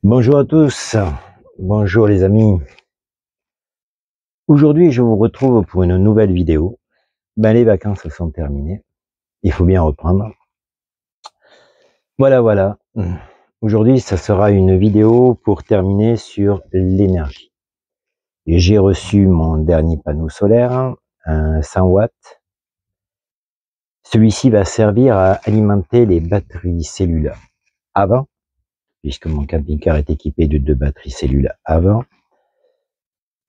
Bonjour à tous, bonjour les amis. Aujourd'hui, je vous retrouve pour une nouvelle vidéo. Les vacances sont terminées, il faut bien reprendre. Voilà. Aujourd'hui, ça sera une vidéo pour terminer sur l'énergie. J'ai reçu mon dernier panneau solaire, un 100 watts. Celui-ci va servir à alimenter les batteries cellules avant, puisque mon camping-car est équipé de 2 batteries cellules avant.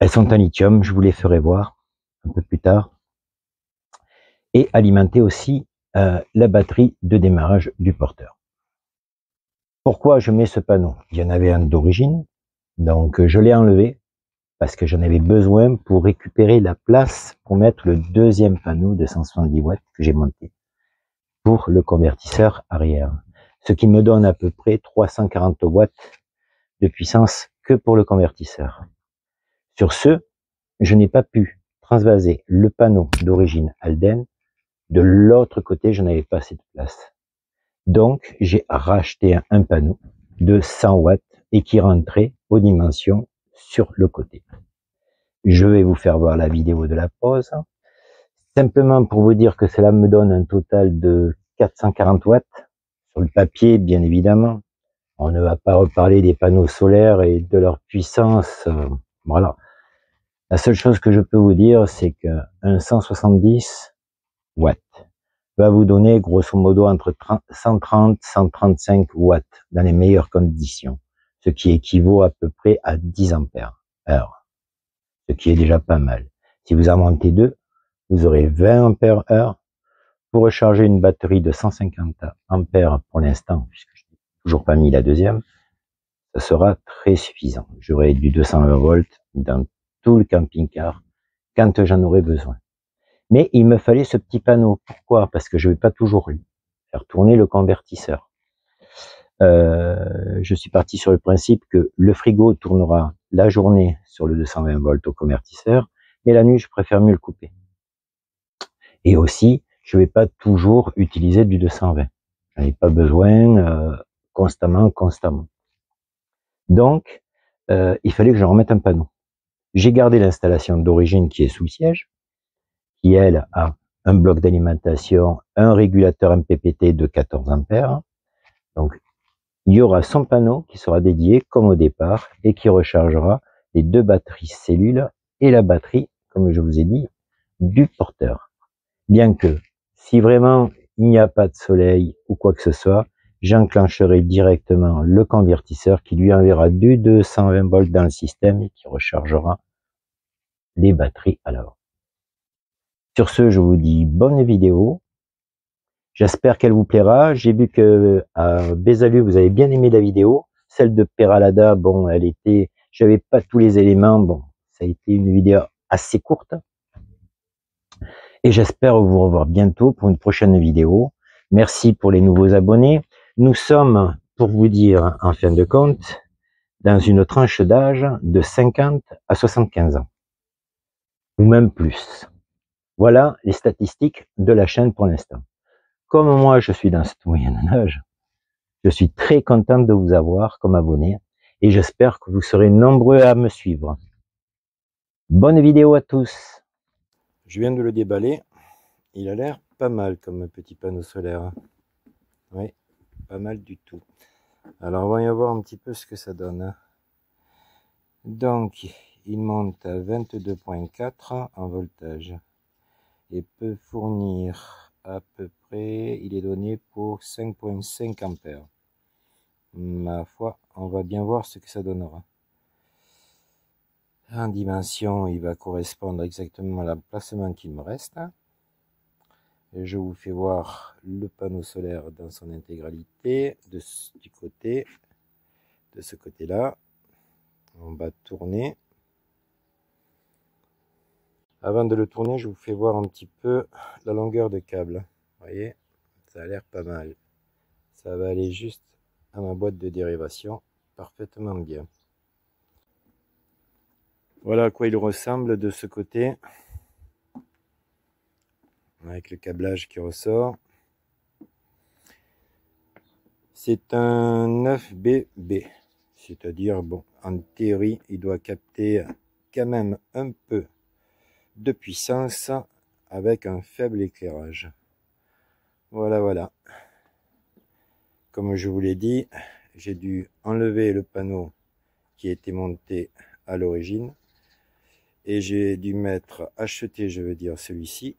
Elles sont en lithium, je vous les ferai voir un peu plus tard. Et alimenter aussi la batterie de démarrage du porteur. Pourquoi je mets ce panneau? Il y en avait un d'origine, donc je l'ai enlevé parce que j'en avais besoin pour récupérer la place pour mettre le deuxième panneau de 170 watts que j'ai monté pour le convertisseur arrière, ce qui me donne à peu près 340 watts de puissance que pour le convertisseur. Sur ce, je n'ai pas pu transvaser le panneau d'origine Halden. De l'autre côté, je n'avais pas assez de place. Donc, j'ai racheté un panneau de 100 watts et qui rentrait aux dimensions sur le côté. Je vais vous faire voir la vidéo de la pose. Simplement pour vous dire que cela me donne un total de 440 watts. Sur le papier, bien évidemment. On ne va pas reparler des panneaux solaires et de leur puissance. Voilà. La seule chose que je peux vous dire, c'est qu'un 170 watts va vous donner grosso modo entre 130 et 135 watts dans les meilleures conditions, ce qui équivaut à peu près à 10 ampères heure, ce qui est déjà pas mal. Si vous en montez deux, vous aurez 20 ampères heure. Pour recharger une batterie de 150 ampères pour l'instant, puisque je n'ai toujours pas mis la deuxième, ça sera très suffisant. J'aurai du 220 volts dans tout le camping-car quand j'en aurai besoin. Mais il me fallait ce petit panneau. Pourquoi? Parce que je ne vais pas toujours faire tourner le convertisseur. Je suis parti sur le principe que le frigo tournera la journée sur le 220 volts au convertisseur, mais la nuit, je préfère mieux le couper. Et aussi, je ne vais pas toujours utiliser du 220. Je n'en ai pas besoin constamment. Donc, il fallait que je remette un panneau. J'ai gardé l'installation d'origine qui est sous le siège, qui elle a un bloc d'alimentation, un régulateur MPPT de 14 ampères. Donc, il y aura son panneau qui sera dédié comme au départ et qui rechargera les 2 batteries cellules et la batterie, comme je vous ai dit, du porteur. Bien que, si vraiment il n'y a pas de soleil ou quoi que ce soit, j'enclencherai directement le convertisseur qui lui enverra du 220 volts dans le système et qui rechargera les batteries alors. Sur ce, je vous dis bonne vidéo. J'espère qu'elle vous plaira. J'ai vu que à Besalú, vous avez bien aimé la vidéo. Celle de Peralada, bon, j'avais pas tous les éléments. Bon, ça a été une vidéo assez courte. Et j'espère vous revoir bientôt pour une prochaine vidéo. Merci pour les nouveaux abonnés. Nous sommes, pour vous dire, en fin de compte, dans une tranche d'âge de 50 à 75 ans. Ou même plus. Voilà les statistiques de la chaîne pour l'instant. Comme moi, je suis dans ce moyen âge, je suis très content de vous avoir comme abonné et j'espère que vous serez nombreux à me suivre. Bonne vidéo à tous. Je viens de le déballer. Il a l'air pas mal comme petit panneau solaire. Oui, pas mal du tout. Alors, on va y voir un petit peu ce que ça donne. Donc, il monte à 22.4 en voltage et peut fournir à peu près, il est donné pour 5.5 ampères. Ma foi, on va bien voir ce que ça donnera. En dimension, il va correspondre exactement à l'emplacement qu'il me reste. Et je vous fais voir le panneau solaire dans son intégralité de ce côté-là. On va tourner. Avant de le tourner, je vous fais voir un petit peu la longueur de câble. Vous voyez, ça a l'air pas mal. Ça va aller juste à ma boîte de dérivation parfaitement bien. Voilà à quoi il ressemble de ce côté, avec le câblage qui ressort. C'est un 9BB C'est-à-dire, bon, en théorie, il doit capter quand même un peu de puissance avec un faible éclairage. Voilà, voilà. Comme je vous l'ai dit, j'ai dû enlever le panneau qui était monté à l'origine et j'ai dû acheter, je veux dire celui-ci,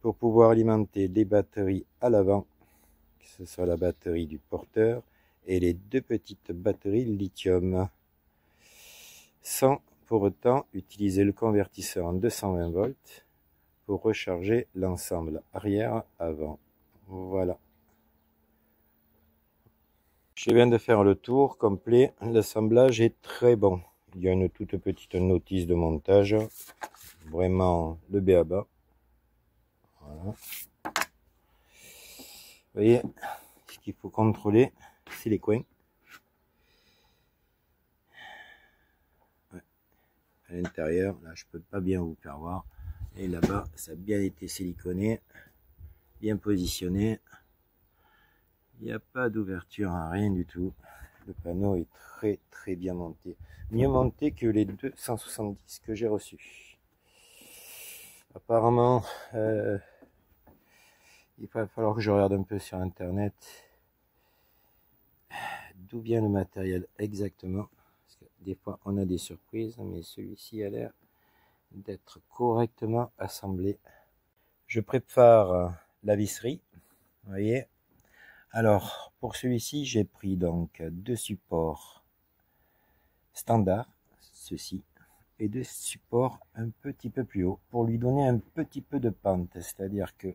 pour pouvoir alimenter les batteries à l'avant, que ce soit la batterie du porteur et les deux petites batteries lithium, sans pour autant utiliser le convertisseur en 220 volts pour recharger l'ensemble arrière-avant. Voilà. Je viens de faire le tour complet. L'assemblage est très bon. Il y a une toute petite notice de montage. Vraiment le b.a.-ba. Voilà. Vous voyez, ce qu'il faut contrôler, c'est les coins. Ouais. À l'intérieur, là je peux pas bien vous faire voir. Et là-bas, ça a bien été siliconé, bien positionné. Il n'y a pas d'ouverture, rien du tout. Le panneau est très bien monté. Mieux monté que les 270 que j'ai reçus. Apparemment, il va falloir que je regarde un peu sur internet d'où vient le matériel exactement. Parce que des fois on a des surprises, mais celui-ci a l'air d'être correctement assemblé. Je prépare la visserie, vous voyez. Alors, pour celui-ci, j'ai pris donc deux supports standards, ceci, et deux supports un petit peu plus haut, pour lui donner un petit peu de pente, c'est-à-dire que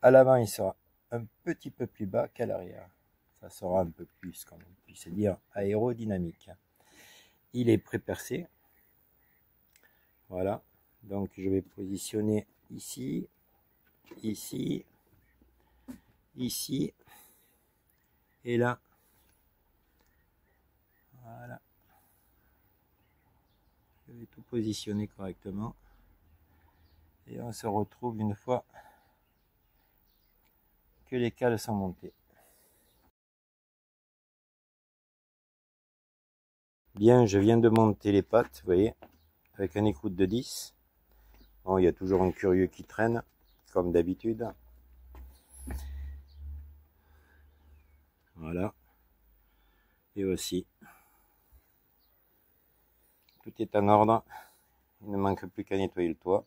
à l'avant, il sera un petit peu plus bas qu'à l'arrière. Ça sera un peu plus, comme on puisse dire, aérodynamique. Il est pré-percé. Voilà, donc je vais positionner ici, ici, ici, et là. Voilà. Je vais tout positionner correctement. Et on se retrouve une fois que les cales sont montées. Bien, je viens de monter les pattes, vous voyez, avec un écoute de 10. Bon, il y a toujours un curieux qui traîne, comme d'habitude. Voilà. Et aussi, tout est en ordre. Il ne manque plus qu'à nettoyer le toit.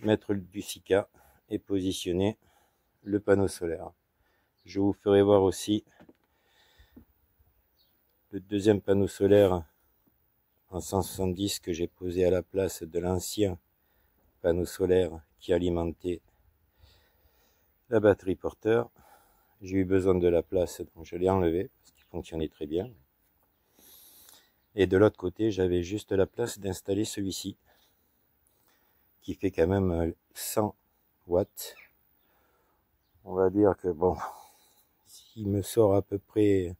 Mettre du Sika et positionner le panneau solaire. Je vous ferai voir aussi le deuxième panneau solaire en 170 que j'ai posé à la place de l'ancien panneau solaire qui alimentait la batterie porteur. J'ai eu besoin de la place, donc je l'ai enlevé parce qu'il fonctionnait très bien. Et de l'autre côté, j'avais juste la place d'installer celui-ci qui fait quand même 100 watts. On va dire que bon, s'il me sort à peu près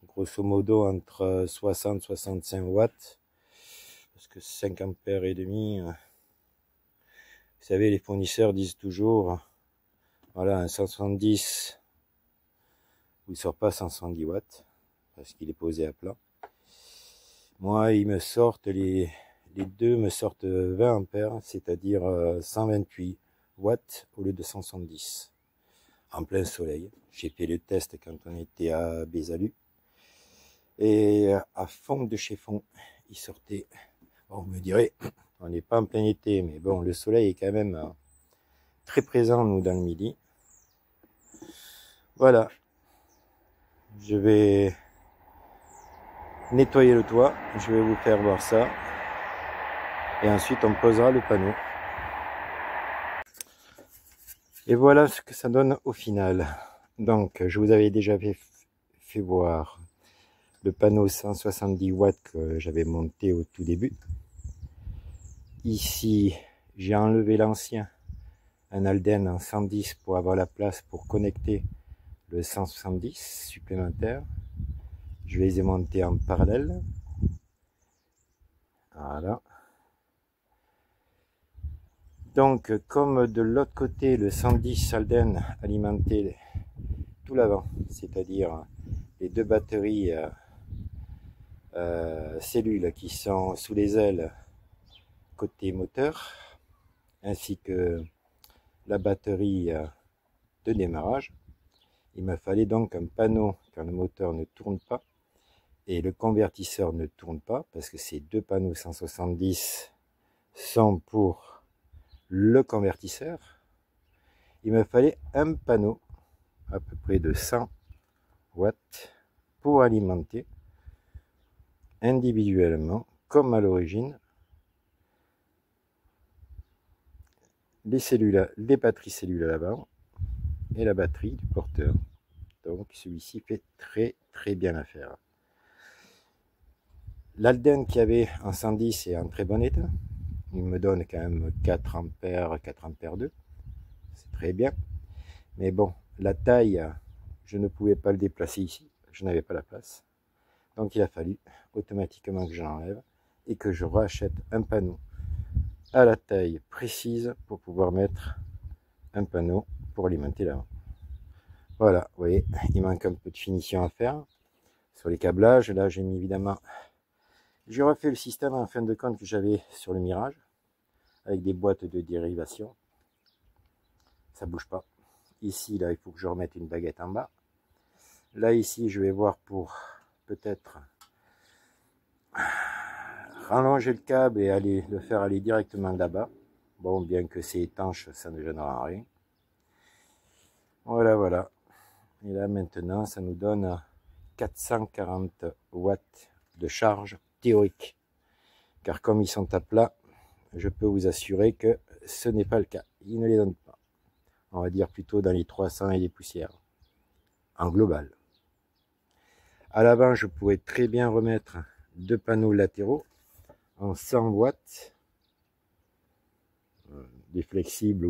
grosso modo entre 60 et 65 watts, parce que 5 ampères et demi, vous savez, les fournisseurs disent toujours, voilà, un 170, où il sort pas 170 watts, parce qu'il est posé à plat. Moi, ils me sortent, les deux me sortent 20 ampères, c'est-à-dire 128 watts au lieu de 170, en plein soleil. J'ai fait le test quand on était à Bézalu. Et à fond de chez fond, il sortait, bon, on me dirait, on n'est pas en plein été, mais bon, le soleil est quand même très présent, nous, dans le midi. Voilà, je vais nettoyer le toit, je vais vous faire voir ça, et ensuite on posera le panneau. Et voilà ce que ça donne au final. Donc, je vous avais déjà fait voir le panneau 170 watts que j'avais monté au tout début. Ici, j'ai enlevé l'ancien, un Alden en 110 pour avoir la place pour connecter le 170 supplémentaire. Je les ai montés en parallèle. Voilà. Donc, comme de l'autre côté, le 110 Alden alimentait tout l'avant, c'est-à-dire les deux batteries cellules qui sont sous les ailes côté moteur, ainsi que la batterie de démarrage. Il me fallait donc un panneau quand le moteur ne tourne pas et le convertisseur ne tourne pas, parce que ces deux panneaux 170 sont pour le convertisseur. Il me fallait un panneau à peu près de 100 watts pour alimenter individuellement, comme à l'origine, les batteries cellules à l'avant et la batterie du porteur. Donc celui-ci fait très bien l'affaire. L'Alden qu'il y avait en 110 est en très bon état. Il me donne quand même 4 ampères, 4 ampères 2. C'est très bien. Mais bon, la taille, je ne pouvais pas le déplacer ici. Je n'avais pas la place. Donc il a fallu automatiquement que j'enlève et que je rachète un panneau à la taille précise pour pouvoir mettre un panneau pour alimenter l'avant. Voilà, vous voyez, il manque un peu de finition à faire sur les câblages. Là, j'ai mis évidemment, j'ai refait le système en fin de compte que j'avais sur le Mirage avec des boîtes de dérivation. Ça bouge pas. Ici, là, il faut que je remette une baguette en bas. Là, ici, je vais voir pour peut-être rallonger le câble et aller le faire aller directement là-bas. Bon, bien que c'est étanche, ça ne gênera rien. Voilà. Et là, maintenant, ça nous donne 440 watts de charge théorique. Car comme ils sont à plat, je peux vous assurer que ce n'est pas le cas. Ils ne les donnent pas. On va dire plutôt dans les 300 et des poussières. En global. À l'avant, je pourrais très bien remettre deux panneaux latéraux en 100 watts. Des flexibles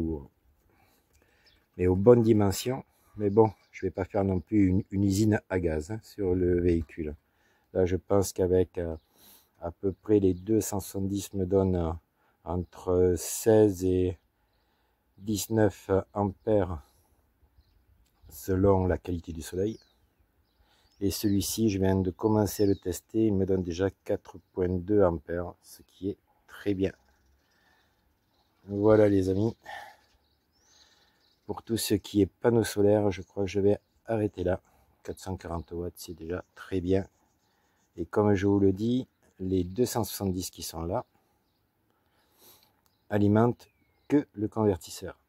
mais aux bonnes dimensions. Mais bon, je ne vais pas faire non plus une usine à gaz sur le véhicule. Là, je pense qu'avec à peu près les 270 me donnent entre 16 et 19 ampères selon la qualité du soleil. Et celui-ci, je viens de commencer à le tester, il me donne déjà 4,2 ampères, ce qui est très bien. Voilà les amis. Pour tout ce qui est panneau solaire, je crois que je vais arrêter là. 440 watts, c'est déjà très bien. Et comme je vous le dis, les 270 qui sont là alimentent que le convertisseur.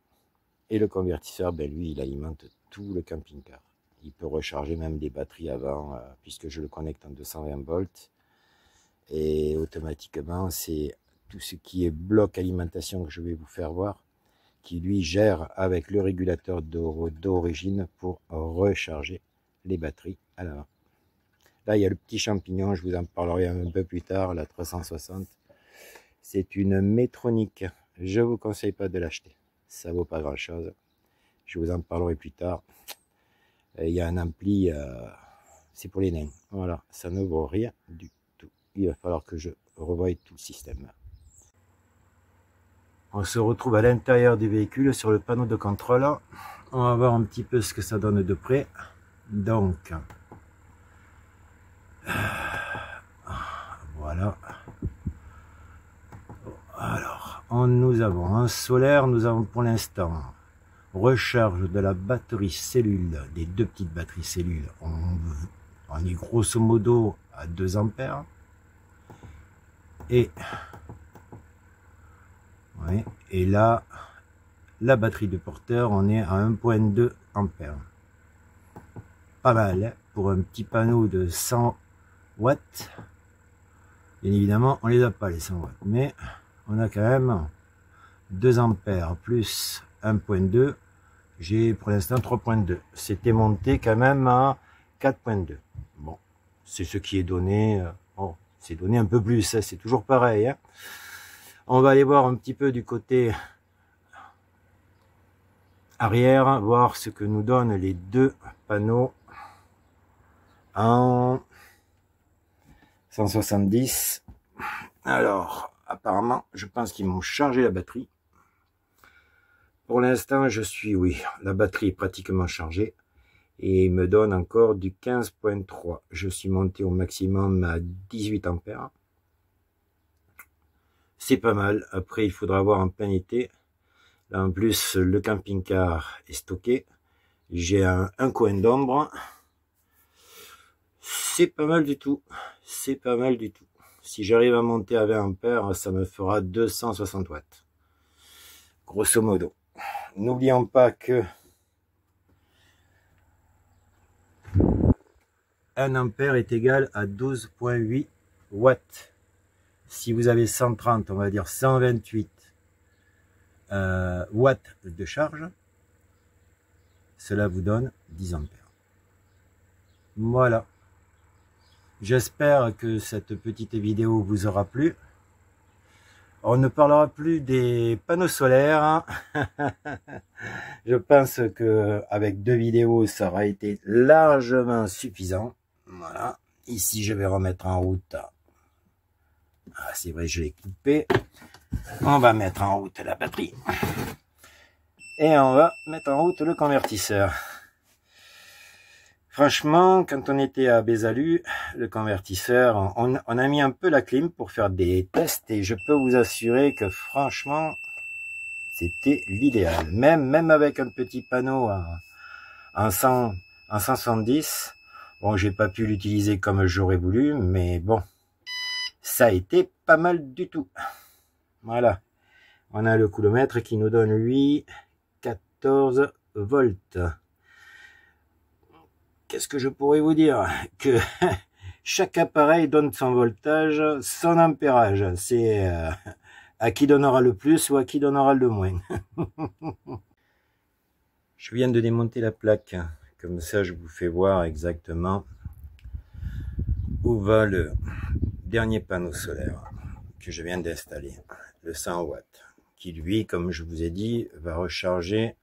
Et le convertisseur, ben lui, il alimente tout le camping-car. Il peut recharger même des batteries avant, puisque je le connecte en 220 volts. Et automatiquement, c'est tout ce qui est bloc alimentation que je vais vous faire voir, qui lui gère avec le régulateur d'origine pour recharger les batteries à l'avant. Là, il y a le petit champignon, je vous en parlerai un peu plus tard, la 360. C'est une Metronic. Je ne vous conseille pas de l'acheter. Ça vaut pas grand chose. Je vous en parlerai plus tard. Il y a un ampli, c'est pour les nains. Voilà, ça ne vaut rien du tout. Il va falloir que je revoie tout le système. On se retrouve à l'intérieur du véhicule sur le panneau de contrôle. On va voir un petit peu ce que ça donne de près. Donc, voilà. Alors, nous avons un solaire, nous avons pour l'instant recharge de la batterie cellule, des deux petites batteries cellules. On est grosso modo à 2 ampères. Et là, la batterie de porteur, on est à 1,2 ampères. Pas mal, hein, pour un petit panneau de 100 watts. Bien évidemment, on les a pas les 100 watts, mais on a quand même 2 ampères plus 1,2. J'ai pour l'instant 3,2. C'était monté quand même à 4,2. Bon, c'est ce qui est donné. Bon, c'est donné un peu plus, hein, c'est toujours pareil. Hein. On va aller voir un petit peu du côté arrière, voir ce que nous donnent les deux panneaux en 170. Alors, apparemment, je pense qu'ils m'ont chargé la batterie. Pour l'instant, oui, la batterie est pratiquement chargée. et il me donne encore du 15.3. Je suis monté au maximum à 18 ampères. C'est pas mal. Après, il faudra voir en plein été. Là, en plus, le camping-car est stocké. J'ai un coin d'ombre. C'est pas mal du tout. C'est pas mal du tout. Si j'arrive à monter à 20 ampères, ça me fera 260 watts. Grosso modo. N'oublions pas que 1 ampère est égal à 12.8 watts. Si vous avez 130, on va dire 128 watts de charge, cela vous donne 10 ampères. Voilà. J'espère que cette petite vidéo vous aura plu. On ne parlera plus des panneaux solaires. Je pense que avec 2 vidéos, ça aura été largement suffisant. Voilà. Ici, je vais remettre en route. Ah, c'est vrai, je l'ai coupé. On va mettre en route la batterie. Et on va mettre en route le convertisseur. Franchement, quand on était à Besalú, le convertisseur, on a mis un peu la clim pour faire des tests et je peux vous assurer que franchement, c'était l'idéal. Même avec un petit panneau en 170, bon, j'ai pas pu l'utiliser comme j'aurais voulu, mais bon, ça a été pas mal du tout. Voilà. On a le coulomètre qui nous donne, lui, 14 volts. Qu'est-ce que je pourrais vous dire? Que chaque appareil donne son voltage, son ampérage. C'est à qui donnera le plus ou à qui donnera le moins. Je viens de démonter la plaque. Comme ça, je vous fais voir exactement où va le dernier panneau solaire que je viens d'installer. Le 100 watts. Qui lui, comme je vous ai dit, va recharger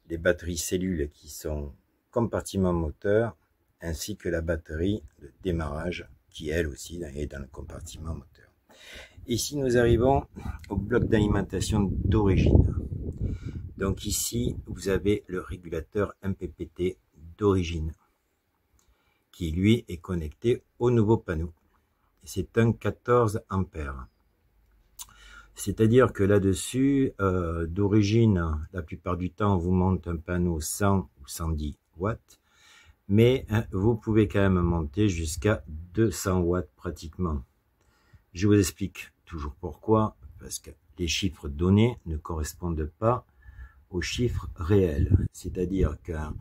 les batteries cellules qui sont compartiment moteur, ainsi que la batterie de démarrage qui elle aussi est dans le compartiment moteur. Ici nous arrivons au bloc d'alimentation d'origine. Donc ici vous avez le régulateur MPPT d'origine qui lui est connecté au nouveau panneau. C'est un 14 ampères. C'est-à-dire que là-dessus, d'origine, la plupart du temps, on vous monte un panneau 100 ou 110 watts, mais vous pouvez quand même monter jusqu'à 200 watts pratiquement. Je vous explique toujours pourquoi, parce que les chiffres donnés ne correspondent pas aux chiffres réels. C'est-à-dire qu'un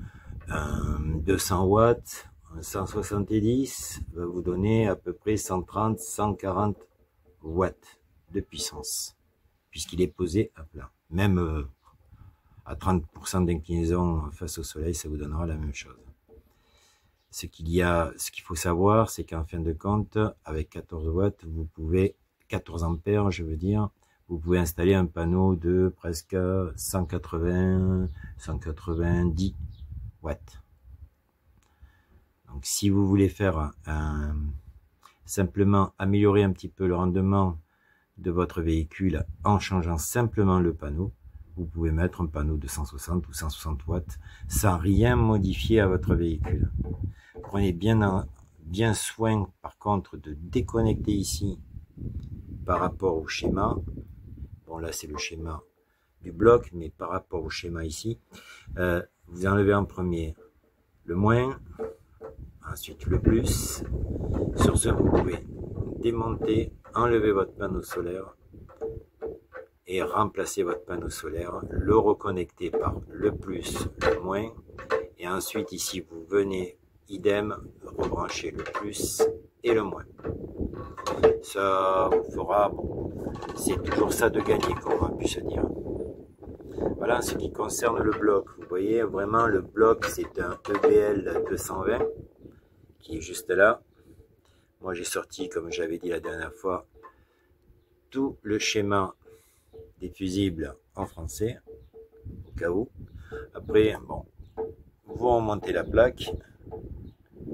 200 watts, un 170 va vous donner à peu près 130, 140 watts de puissance, puisqu'il est posé à plat. Même à 30% d'inclinaison face au soleil, ça vous donnera la même chose. Ce qu'il faut savoir, c'est qu'en fin de compte, avec 14 watts, vous pouvez, 14 ampères, je veux dire, vous pouvez installer un panneau de presque 180, 190 watts. Donc, si vous voulez faire simplement améliorer un petit peu le rendement de votre véhicule en changeant simplement le panneau, vous pouvez mettre un panneau de 160 ou 160 watts sans rien modifier à votre véhicule. Prenez bien soin par contre de déconnecter ici par rapport au schéma. Bon là c'est le schéma du bloc, mais par rapport au schéma ici, vous enlevez en premier le moins, ensuite le plus. Sur ce, vous pouvez démonter, enlever votre panneau solaire et remplacer votre panneau solaire, le reconnecter par le plus, le moins, et ensuite ici vous venez idem rebrancher le plus et le moins. Ça vous fera, bon, c'est toujours ça de gagner, comme on a pu se dire. Voilà, en ce qui concerne le bloc, vous voyez vraiment le bloc, c'est un EBL 220 qui est juste là. Moi j'ai sorti, comme j'avais dit la dernière fois, tout le schéma des fusibles en français, au cas où. Après, bon, vous remontez la plaque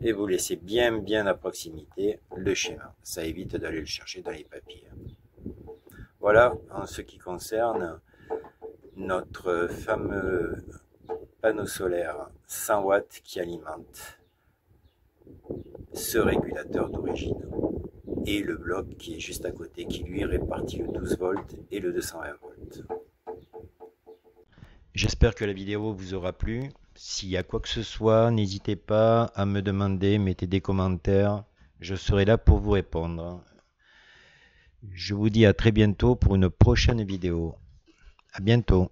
et vous laissez bien à proximité le schéma. Ça évite d'aller le chercher dans les papiers. Voilà, en ce qui concerne notre fameux panneau solaire 100 watts qui alimente ce régulateur d'origine et le bloc qui est juste à côté qui lui répartit le 12 volts et le 220 volts. J'espère que la vidéo vous aura plu. S'il y a quoi que ce soit, n'hésitez pas à me demander, mettez des commentaires, je serai là pour vous répondre. Je vous dis à très bientôt pour une prochaine vidéo. À bientôt.